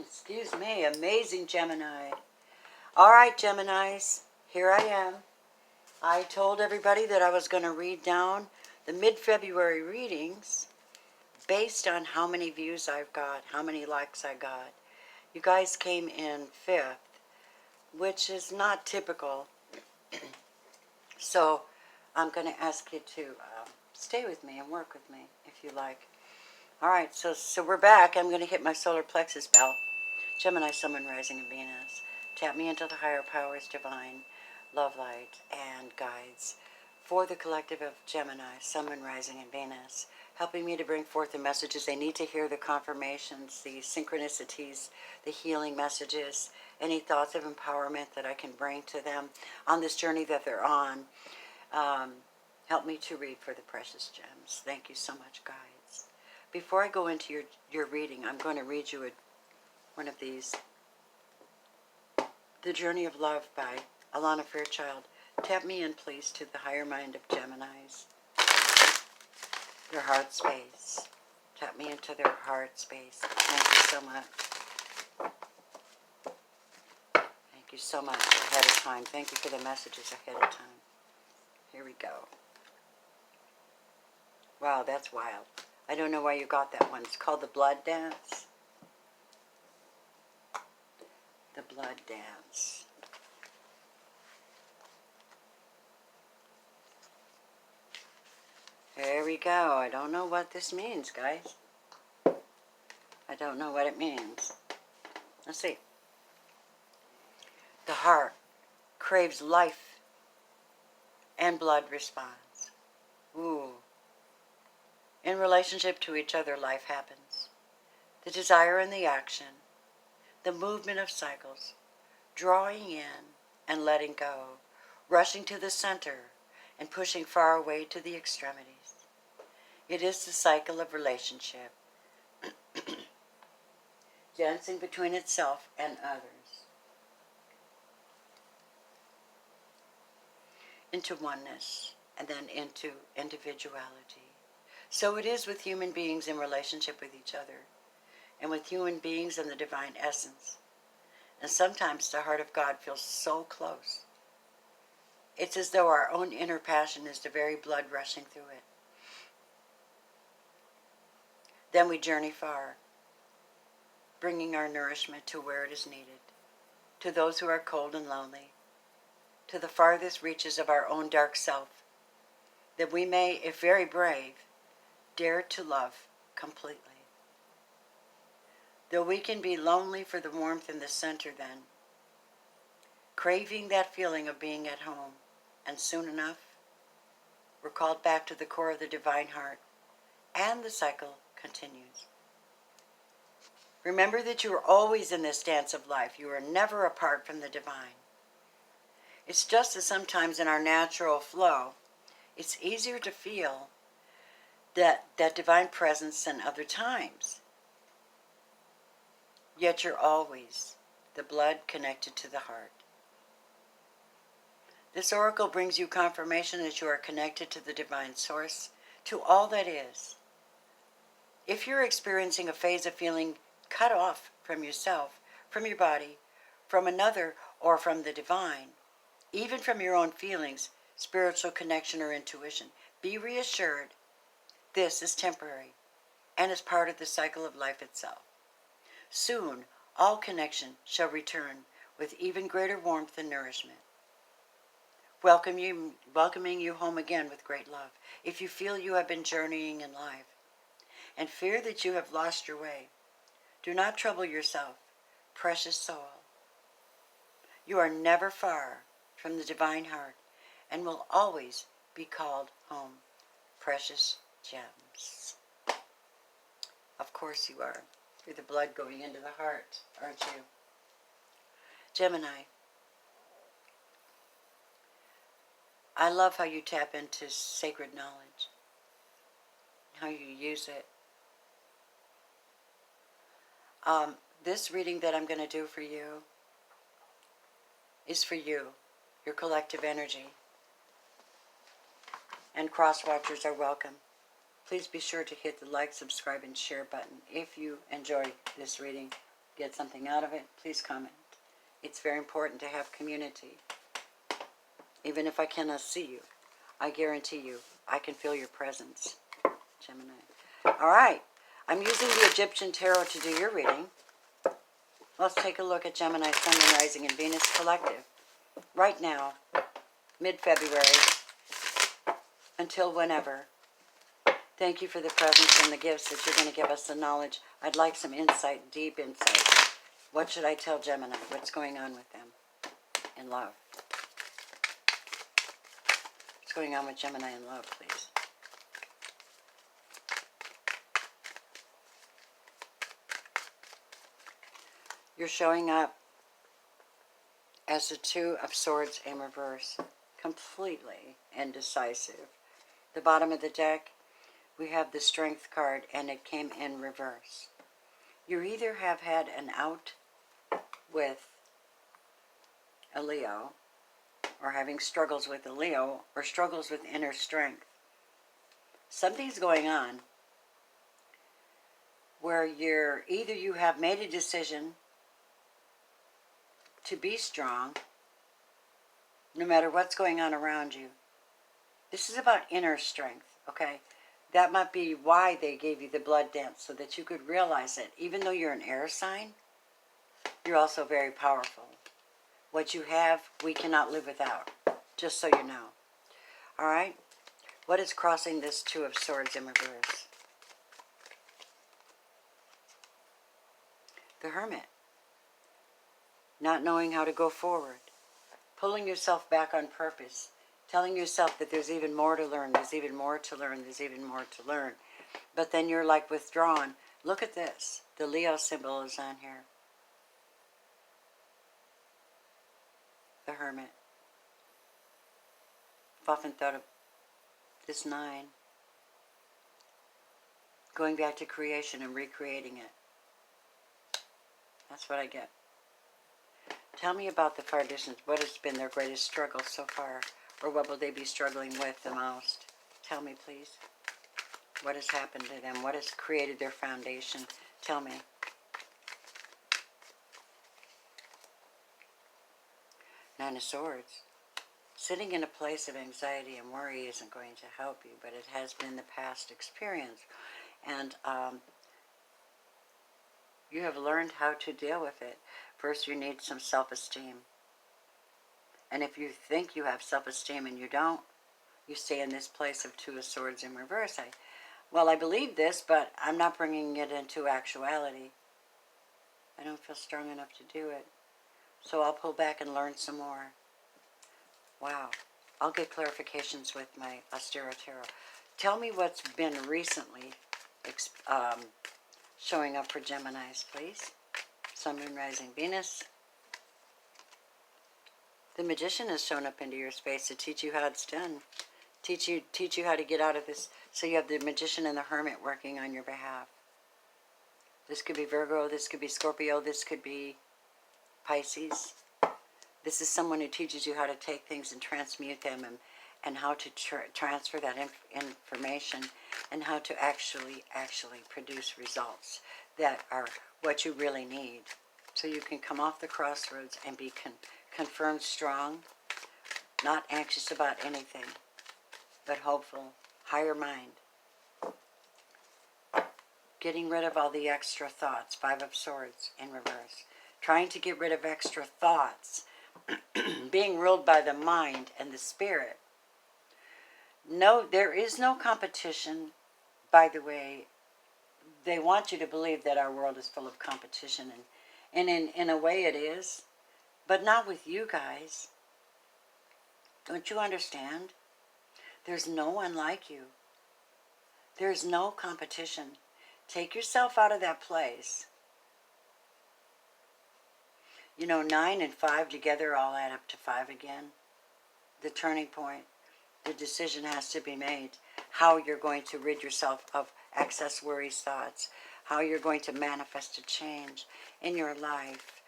Excuse me, amazing Gemini. All right, Geminis, here I am. I told everybody that I was going to read down the mid-February readings based on how many views I've got, how many likes I got. You guys came in 5th, which is not typical. So I'm going to ask you to stay with me and work with me if you like. All right, so we're back. I'm going to hit my solar plexus bell. Gemini, Sun, Moon, Rising, and Venus. Tap me into the higher powers, divine, love, light, and guides for the collective of Gemini, Sun, Moon, Rising, and Venus, helping me to bring forth the messages they need to hear, the confirmations, the synchronicities, the healing messages, any thoughts of empowerment that I can bring to them on this journey that they're on. Help me to read for the precious gems. Thank you so much, guides. Before I go into your reading, I'm going to read you one of these. The Journey of Love by Alana Fairchild. Tap me in, please, to the higher mind of Geminis. Their heart space. Tap me into their heart space. Thank you so much. Thank you so much ahead of time. Thank you for the messages ahead of time. Here we go. Wow, that's wild. I don't know why you got that one. It's called The Blood Dance. The Blood Dance. There we go. I don't know what this means, guys. I don't know what it means. Let's see. The heart craves life and blood responds. Ooh. In relationship to each other, life happens. The desire and the action, the movement of cycles, drawing in and letting go, rushing to the center and pushing far away to the extremities. It is the cycle of relationship, dancing between itself and others, into oneness and then into individuality. So it is with human beings in relationship with each other, and with human beings in the divine essence. And sometimes the heart of God feels so close. It's as though our own inner passion is the very blood rushing through it. Then we journey far, bringing our nourishment to where it is needed, to those who are cold and lonely, to the farthest reaches of our own dark self, that we may, if very brave, dare to love completely. Though we can be lonely for the warmth in the center then, craving that feeling of being at home, and soon enough, we're called back to the core of the divine heart, and the cycle continues. Remember that you are always in this dance of life. You are never apart from the divine. It's just that sometimes in our natural flow, it's easier to feel that divine presence than other times. Yet you're always the blood connected to the heart. This oracle brings you confirmation that you are connected to the divine source, to all that is. If you're experiencing a phase of feeling cut off from yourself, from your body, from another, or from the divine, even from your own feelings, spiritual connection, or intuition, be reassured this is temporary and is part of the cycle of life itself. Soon, all connection shall return with even greater warmth and nourishment. Welcoming you home again with great love. If you feel you have been journeying in life and fear that you have lost your way, do not trouble yourself, precious soul. You are never far from the divine heart and will always be called home, precious gems. Of course you are. You're the blood going into the heart, aren't you? Gemini, I love how you tap into sacred knowledge, how you use it. This reading that I'm going to do for you is for you, your collective energy. And cross-watchers are welcome. Please be sure to hit the like, subscribe, and share button if you enjoy this reading. get something out of it, please comment. It's very important to have community. Even if I cannot see you, I guarantee you, I can feel your presence, Gemini. All right, I'm using the Egyptian Tarot to do your reading. Let's take a look at Gemini, Sun, Moon, Rising, and Venus Collective. Right now, mid-February, until whenever. Thank you for the presence and the gifts that you're going to give us, the knowledge. I'd like some insight, deep insight. What should I tell Gemini? What's going on with them in love? What's going on with Gemini in love, please? You're showing up as the Two of Swords in reverse, completely indecisive. The bottom of the deck, we have the Strength card, and it came in reverse. You either have had an out with a Leo, or having struggles with a Leo, or struggles with inner strength. Something's going on where either you have made a decision to be strong, no matter what's going on around you. This is about inner strength, okay? That might be why they gave you the blood dance, so that you could realize that even though you're an air sign, you're also very powerful. What you have, we cannot live without, just so you know. All right? What is crossing this Two of Swords in reverse? The Hermit. Not knowing how to go forward. Pulling yourself back on purpose. Telling yourself that there's even more to learn, there's even more to learn, there's even more to learn. But then you're like withdrawn. Look at this. The Leo symbol is on here. The Hermit. I've often thought of this 9. Going back to creation and recreating it. That's what I get. Tell me about the far distance. What has been their greatest struggle so far? Or what will they be struggling with the most? Tell me, please. What has happened to them? What has created their foundation? Tell me. Nine of Swords. Sitting in a place of anxiety and worry isn't going to help you, but it has been the past experience. And you have learned how to deal with it. First, you need some self-esteem. And if you think you have self-esteem and you don't, you stay in this place of Two of Swords in reverse. I believe this, but I'm not bringing it into actuality. I don't feel strong enough to do it. So I'll pull back and learn some more. Wow. I'll get clarifications with my Astero Tarot. Tell me what's been recently showing up for Geminis, please. Sun, Moon, Rising, Venus. The Magician has shown up into your space to teach you how it's done. Teach you how to get out of this. So you have the Magician and the Hermit working on your behalf. This could be Virgo, this could be Scorpio, this could be Pisces. This is someone who teaches you how to take things and transmute them, and how to transfer that information, and how to actually produce results that are what you really need. So you can come off the crossroads and be confirmed strong, not anxious about anything, but hopeful, higher mind. Getting rid of all the extra thoughts. Five of Swords in reverse. Trying to get rid of extra thoughts. Being ruled by the mind and the spirit. No, there is no competition. By the way, they want you to believe that our world is full of competition. And in a way it is. But not with you guys. Don't you understand? There's no one like you. There's no competition. Take yourself out of that place. You know, 9 and 5 together all add up to 5 again. The turning point. The decision has to be made. How you're going to rid yourself of excess worries, thoughts. How you're going to manifest a change in your life.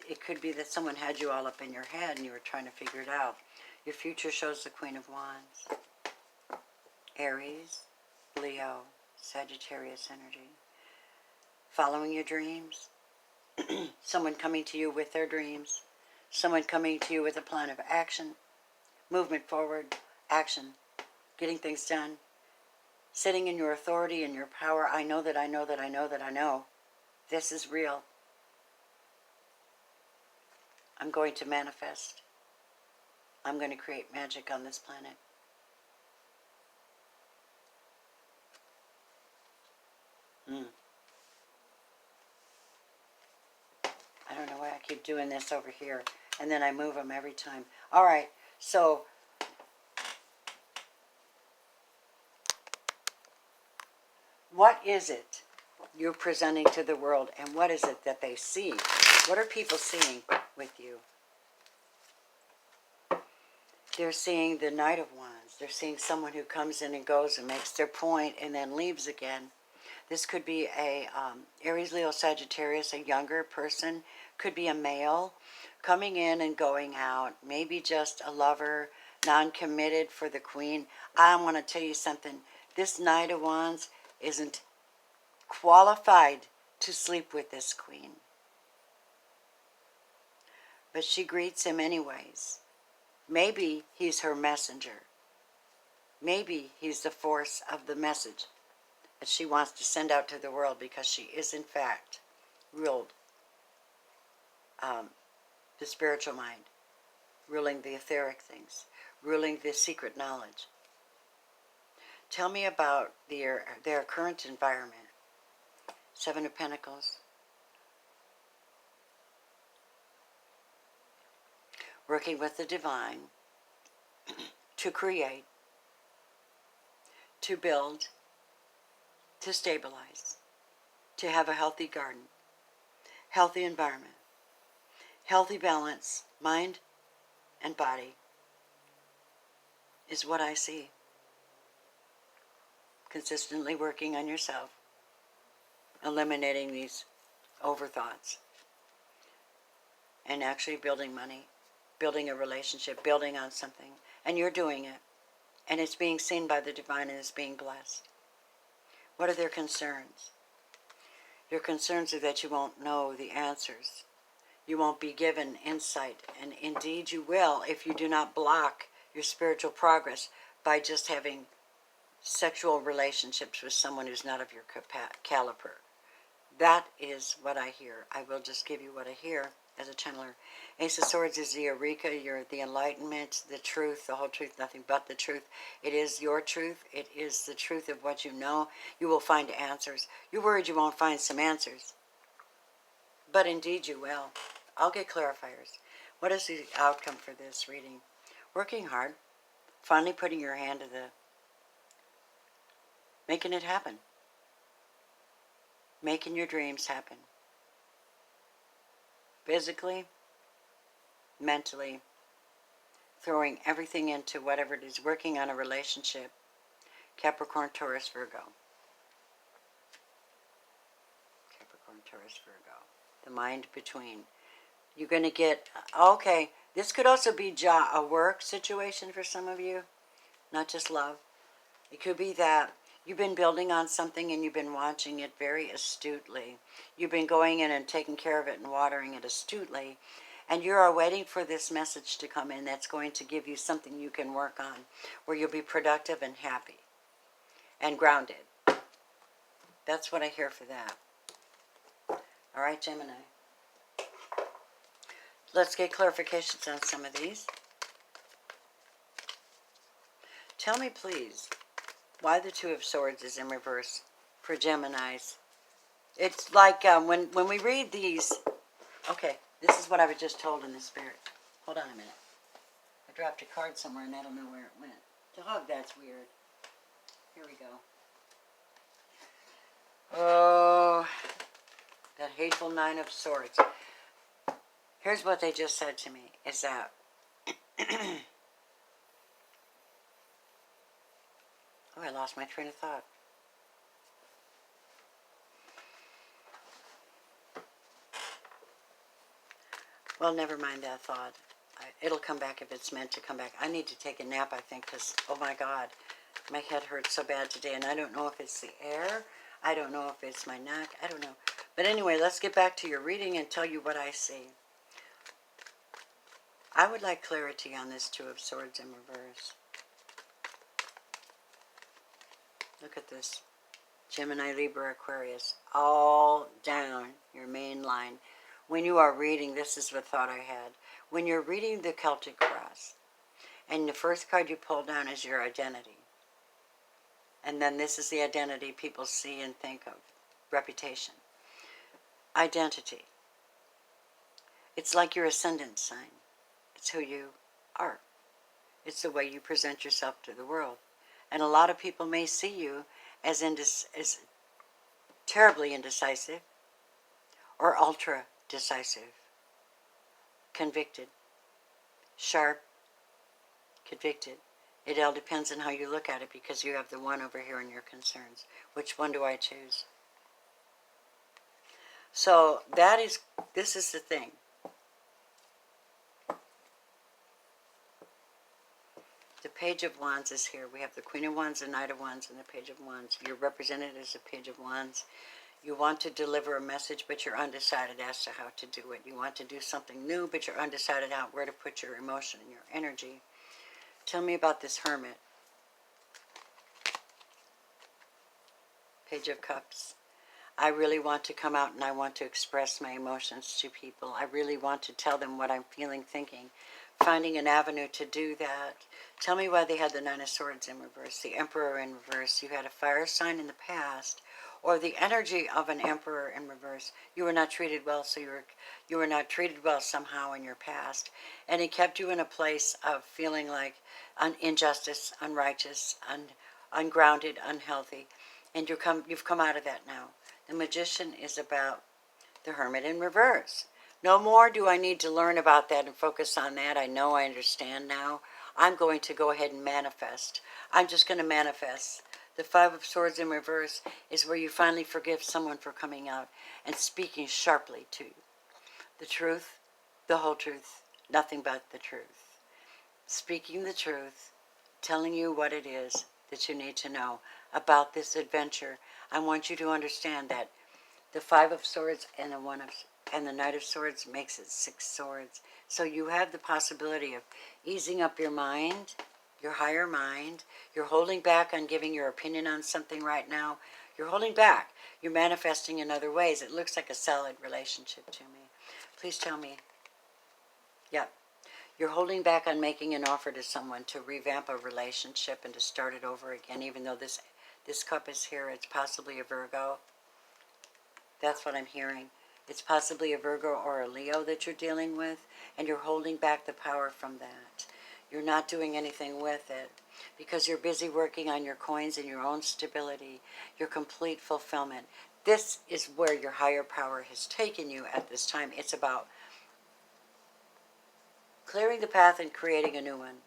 It could be that someone had you all up in your head and you were trying to figure it out. Your future shows the Queen of Wands. Aries, Leo, Sagittarius energy. Following your dreams. Someone coming to you with their dreams. Someone coming to you with a plan of action. Movement forward. Action. Getting things done. Sitting in your authority and your power. I know that I know that I know that I know. This is real. I'm going to manifest. I'm going to create magic on this planet. I don't know why I keep doing this over here. And then I move them every time. All right. So, what is it you're presenting to the world? And what is it that they see? What are people seeing with you? They're seeing the Knight of Wands. They're seeing someone who comes in and goes and makes their point and then leaves again. This could be a Aries, Leo, Sagittarius, a younger person. Could be a male coming in and going out. Maybe just a lover, non-committed for the Queen. I want to tell you something. This Knight of Wands isn't qualified to sleep with this Queen. But she greets him anyways. Maybe he's her messenger. Maybe he's the force of the message that she wants to send out to the world, because she is in fact ruled the spiritual mind, ruling the etheric things, ruling the secret knowledge. Tell me about their current environment. Seven of Pentacles. Working with the divine to create, to build, to stabilize, to have a healthy garden, healthy environment, healthy balance, mind and body is what I see. Consistently working on yourself, eliminating these overthoughts, and actually building money, building a relationship, building on something. And you're doing it. And it's being seen by the divine and it's being blessed. What are their concerns? Your concerns are that you won't know the answers. You won't be given insight. And indeed you will if you do not block your spiritual progress by just having sexual relationships with someone who's not of your caliber. That is what I hear. I will just give you what I hear as a channeler. Ace of Swords is the Eureka, you're the enlightenment, the truth, the whole truth, nothing but the truth. It is your truth. It is the truth of what you know. You will find answers. You're worried you won't find some answers. But indeed you will. I'll get clarifiers. What is the outcome for this reading? Working hard. Finally putting your hand to the... making it happen. Making your dreams happen. Physically, mentally, throwing everything into whatever it is, working on a relationship. Capricorn, Taurus, Virgo. Capricorn, Taurus, Virgo. The mind between. You're going to get, okay, this could also be a work situation for some of you, not just love. It could be that you've been building on something and you've been watching it very astutely. You've been going in and taking care of it and watering it astutely. And you are waiting for this message to come in that's going to give you something you can work on, where you'll be productive and happy and grounded. That's what I hear for that. All right, Gemini. Let's get clarifications on some of these. Tell me, please, why the Two of Swords is in reverse for Geminis. It's like when we read these... Okay, this is what I was just told in the spirit. Hold on a minute. I dropped a card somewhere and I don't know where it went. Dog, that's weird. Here we go. Oh, that hateful Nine of Swords. Here's what they just said to me, is that... Oh, I lost my train of thought. Well, never mind that thought. It'll come back if it's meant to come back. I need to take a nap, I think, because, oh my God, my head hurts so bad today, and I don't know if it's the air. I don't know if it's my neck. I don't know. But anyway, let's get back to your reading and tell you what I see. I would like clarity on this Two of Swords in reverse. Look at this. Gemini, Libra, Aquarius. All down your main line. When you are reading, this is the thought I had. When you're reading the Celtic Cross, and the first card you pull down is your identity. And then this is the identity people see and think of. Reputation. Identity. It's like your ascendant sign. It's who you are. It's the way you present yourself to the world. And a lot of people may see you as terribly indecisive or ultra decisive, convicted, sharp, convicted. It all depends on how you look at it, because you have the one over here in your concerns. Which one do I choose? So this is the thing. The Page of Wands is here. We have the Queen of Wands, the Knight of Wands, and the Page of Wands. You're represented as the Page of Wands. You want to deliver a message, but you're undecided as to how to do it. You want to do something new, but you're undecided where to put your emotion and your energy. Tell me about this Hermit. Page of Cups. I really want to come out and I want to express my emotions to people. I really want to tell them what I'm feeling, thinking. Finding an avenue to do that. Tell me why they had the Nine of Swords in reverse, the Emperor in reverse. You had a fire sign in the past, or the energy of an Emperor in reverse. You were not treated well, so you were not treated well somehow in your past. And he kept you in a place of feeling like injustice, unrighteous, ungrounded, unhealthy. And you've come out of that now. The Magician is about the Hermit in reverse. No more do I need to learn about that and focus on that. I know, I understand now. I'm going to go ahead and manifest. I'm just going to manifest. The Five of Swords in reverse is where you finally forgive someone for coming out and speaking sharply to you. The truth, the whole truth, nothing but the truth. Speaking the truth, telling you what it is that you need to know about this adventure. I want you to understand that the Five of Swords and the Knight of Swords makes it 6 swords. So you have the possibility of easing up your mind, your higher mind. You're holding back on giving your opinion on something right now. You're holding back. You're manifesting in other ways. It looks like a solid relationship to me. Please tell me. Yeah. You're holding back on making an offer to someone to revamp a relationship and to start it over again, even though this cup is here. It's possibly a Virgo. That's what I'm hearing. It's possibly a Virgo or a Leo that you're dealing with, and you're holding back the power from that. You're not doing anything with it because you're busy working on your coins and your own stability, your complete fulfillment. This is where your higher power has taken you at this time. It's about clearing the path and creating a new one.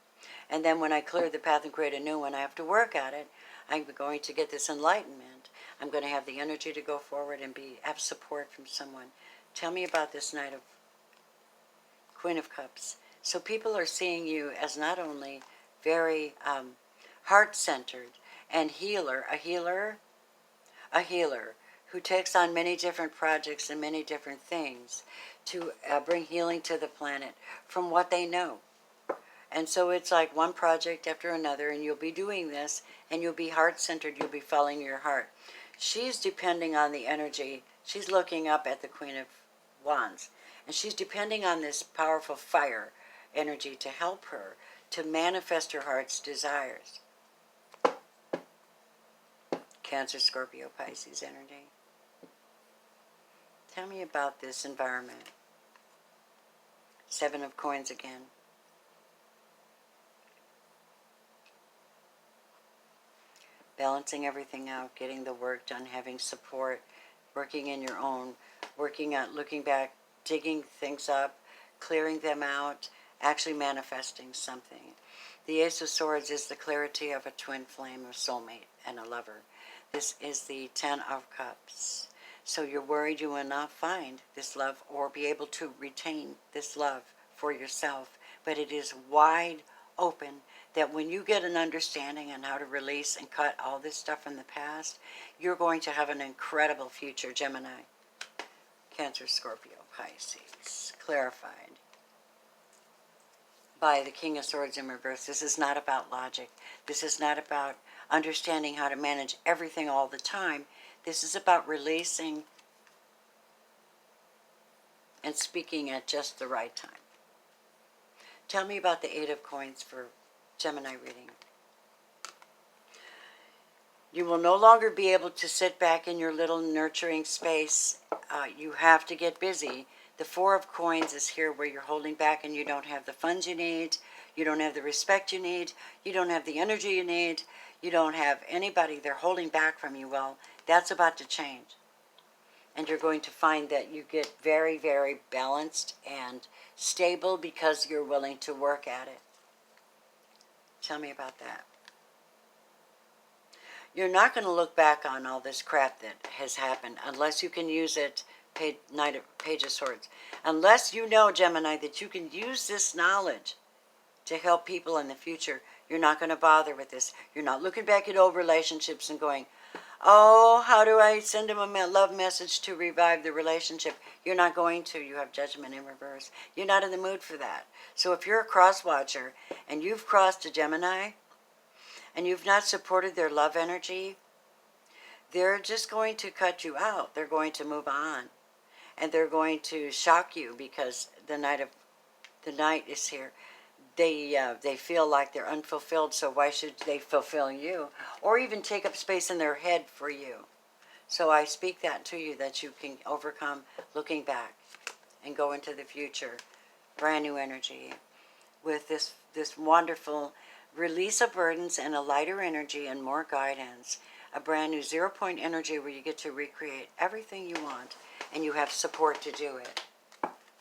And then when I clear the path and create a new one, I have to work at it. I'm going to get this enlightenment. I'm going to have the energy to go forward and have support from someone. Tell me about this Queen of Cups. So people are seeing you as not only very heart-centered and a healer who takes on many different projects and many different things to bring healing to the planet from what they know. And so it's like one project after another, and you'll be doing this, and you'll be heart-centered, you'll be following your heart. She's depending on the energy. She's looking up at the Queen of Wands, and she's depending on this powerful fire energy to help her to manifest her heart's desires. Cancer, Scorpio, Pisces energy. Tell me about this environment. 7 of Coins again. Balancing everything out, getting the work done, having support, working in your own, working out, looking back, digging things up, clearing them out, actually manifesting something. The Ace of Swords is the clarity of a twin flame, a soulmate, and a lover. This is the 10 of Cups. So you're worried you will not find this love or be able to retain this love for yourself. But it is wide open that when you get an understanding on how to release and cut all this stuff from the past, you're going to have an incredible future, Gemini. Cancer, Scorpio, Pisces. Clarified by the King of Swords in reverse. This is not about logic. This is not about understanding how to manage everything all the time. This is about releasing and speaking at just the right time. Tell me about the Eight of Coins for Gemini reading. You will no longer be able to sit back in your little nurturing space. You have to get busy. The Four of Coins is here where you're holding back and you don't have the funds you need. You don't have the respect you need. You don't have the energy you need. You don't have anybody. They're holding back from you. Well, that's about to change. And you're going to find that you get very, very balanced and stable because you're willing to work at it. Tell me about that. You're not going to look back on all this crap that has happened unless you can use it, Page of Swords. Unless you know, Gemini, that you can use this knowledge to help people in the future, you're not going to bother with this. You're not looking back at old relationships and going, oh, how do I send him a love message to revive the relationship? You're not going to. You have Judgment in reverse. You're not in the mood for that. So if you're a cross watcher and you've crossed a Gemini and you've not supported their love energy, they're just going to cut you out. They're going to move on. And they're going to shock you because the night is here. They feel like they're unfulfilled, so why should they fulfill you? Or even take up space in their head for you. So I speak that to you, that you can overcome looking back and go into the future. Brand new energy with this wonderful release of burdens and a lighter energy and more guidance. A brand new 0-point energy where you get to recreate everything you want and you have support to do it.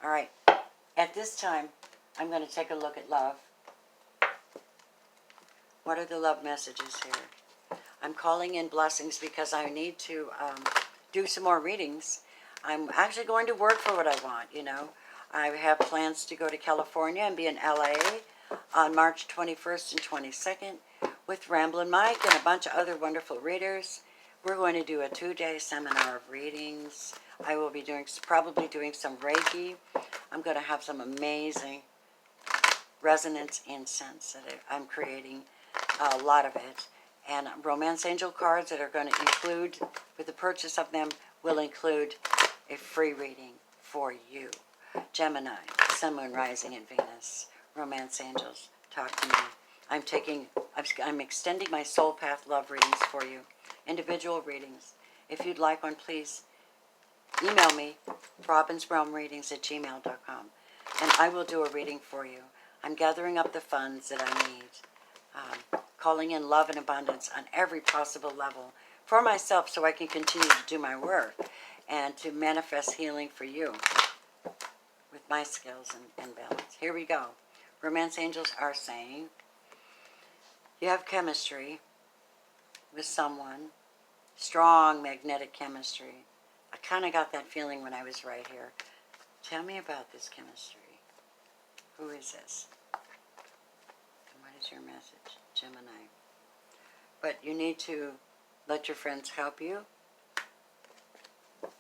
All right. At this time, I'm going to take a look at love. What are the love messages here? I'm calling in blessings because I need to do some more readings. I'm actually going to work for what I want, you know. I have plans to go to California and be in LA on March 21st and 22nd with Ramblin' Mike and a bunch of other wonderful readers. We're going to do a 2-day seminar of readings. I will be probably doing some Reiki. I'm going to have some amazing resonance incense that I'm creating, a lot of it. And romance angel cards that are going to include, with the purchase of them, will include a free reading for you. Gemini, Sun, Moon, Rising, and Venus. Romance angels, talk to me. I'm extending my soul path love readings for you. Individual readings. If you'd like one, please email me, robinsrealmreadings@gmail.com, and I will do a reading for you. I'm gathering up the funds that I need, calling in love and abundance on every possible level for myself so I can continue to do my work and to manifest healing for you with my skills and balance. Here we go. Romance angels are saying you have chemistry with someone, strong magnetic chemistry. I kind of got that feeling when I was right here. Tell me about this chemistry. Who is this? And what is your message, Gemini? But you need to let your friends help you,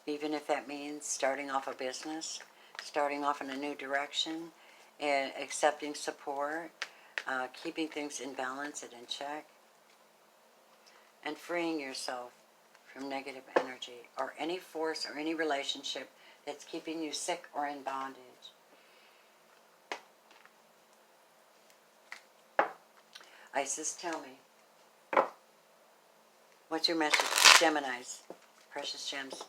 even if that means starting off a business, starting off in a new direction, and accepting support, keeping things in balance and in check, and freeing yourself from negative energy or any force or any relationship that's keeping you sick or in bondage. Isis, tell me. What's your message to Geminis? Precious gems.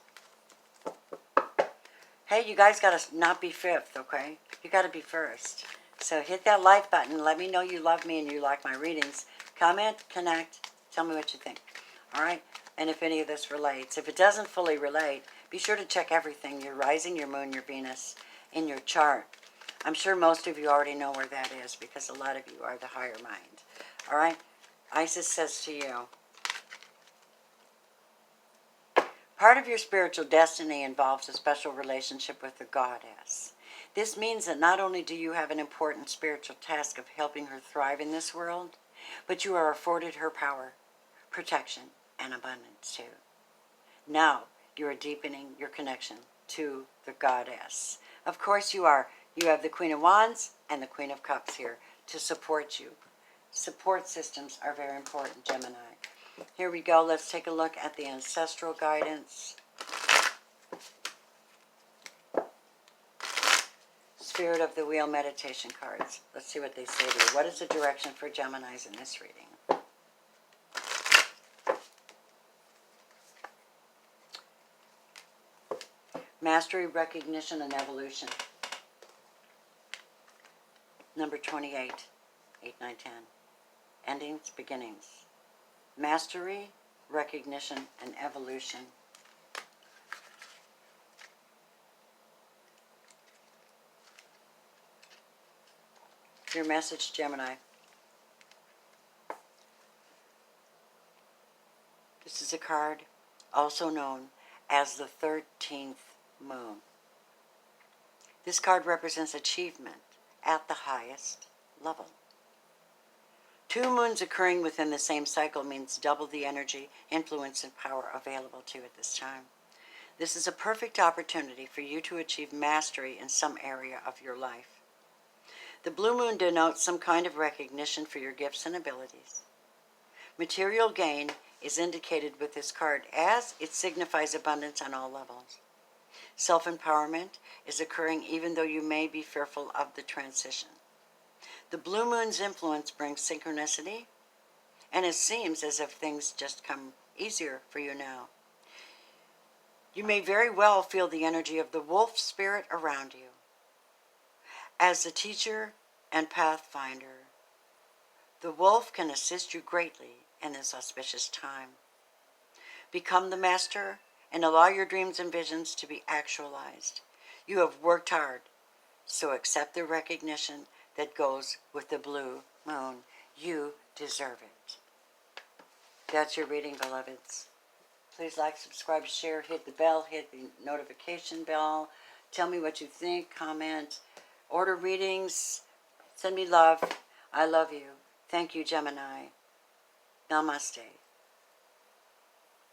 Hey, you guys got to not be fifth, okay? You got to be first. So hit that like button. Let me know you love me and you like my readings. Comment, connect, tell me what you think. All right? And if any of this relates. If it doesn't fully relate, be sure to check everything, your rising, your moon, your Venus, in your chart. I'm sure most of you already know where that is because a lot of you are the higher mind. All right? Isis says to you, part of your spiritual destiny involves a special relationship with the goddess. This means that not only do you have an important spiritual task of helping her thrive in this world, but you are afforded her power, protection, and abundance too. Now you are deepening your connection to the goddess. Of course you are. You have the Queen of Wands and the Queen of Cups here to support you. Support systems are very important, Gemini. Here we go. Let's take a look at the ancestral guidance. Spirit of the Wheel meditation cards. Let's see what they say to you. What is the direction for Geminis in this reading? Mastery, recognition, and evolution. Number 28. 8, 9, 10. Endings, beginnings. Mastery, recognition, and evolution. Your message, Gemini. This is a card also known as the 13th moon. This card represents achievement at the highest level. 2 moons occurring within the same cycle means double the energy, influence, and power available to you at this time. This is a perfect opportunity for you to achieve mastery in some area of your life. The blue moon denotes some kind of recognition for your gifts and abilities. Material gain is indicated with this card as it signifies abundance on all levels. Self-empowerment is occurring even though you may be fearful of the transition. The blue moon's influence brings synchronicity, and it seems as if things just come easier for you now. You may very well feel the energy of the wolf spirit around you. As a teacher and pathfinder, the wolf can assist you greatly in this auspicious time. Become the master and allow your dreams and visions to be actualized. You have worked hard, so accept the recognition that goes with the blue moon. You deserve it. That's your reading, beloveds. Please like, subscribe, share, hit the bell, hit the notification bell. Tell me what you think, comment, order readings, send me love. I love you. Thank you, Gemini. Namaste.